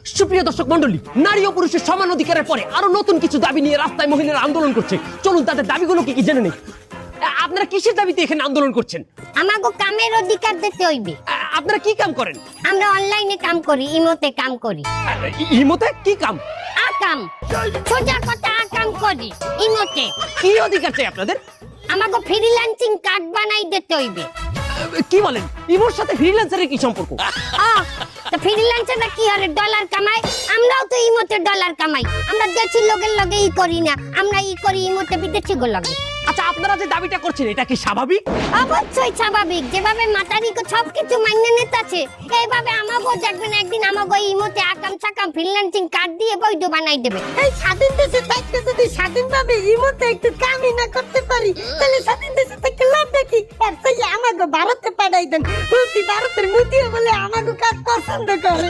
সুপ্রিয় দর্শক মন্ডলী, নারী ও পুরুষের সমান অধিকারের পরে আরো নতুন কিছু দাবি নিয়ে রাস্তায় মহিলারা আন্দোলন করছে। চলুন তাদের দাবিগুলো কি কি জেনে নেই। আপনারা কিসের দাবিতে এখানে আন্দোলন করছেন? আমাকে কামের অধিকার দিতে হইবে। আপনারা কি কাম করেন? আমরা অনলাইনে কাম করি, ইমোতে কাম করি। ইমোতে কি কাম? আকাম, সোজা কথা আকাম করি ইমোতে। কি অধিকার চাই আপনাদের? আমাকে ফ্রিল্যান্সিং কার্ড বানাই দিতে হইবে। কি বলেন? ইমোর সাথে ফ্রিল্যান্সারের কি সম্পর্ক? তো ফ্রিল্যান্সাররা কি হরে ডলার কামায়, আমরাও তো ইমোতে ডলার কামাই। আমরা দেশি লোকের লগে ই করি না, আমরা ই করি ইমোতে বিদেশি গো লগে। আচ্ছা, আপনারা যে দাবিটা করছেন এটা কি স্বাভাবিক? অবশ্যই স্বাভাবিক। যেভাবে মাতারিকে সবকিছু মাইনে নিতেছে, এইভাবে আমাকেও দেখবেন একদিন আমাকে ইমোতে আকাম সাকাম ফ্রিল্যান্সিং কার্ড দিয়ে বৈধ বানাই দেবে। এই স্বাধীন দেশে থাকতে যদি স্বাধীনভাবে ইমোতে একটু কামই না করতে পারি, তাহলে স্বাধীন দেশে থেকে লাভ দেখি। আর সেই আমাকে ভারতে পাঠাই দেন, ভারতের মুদিও বলে আমাকে কাজ পছন্দ করে।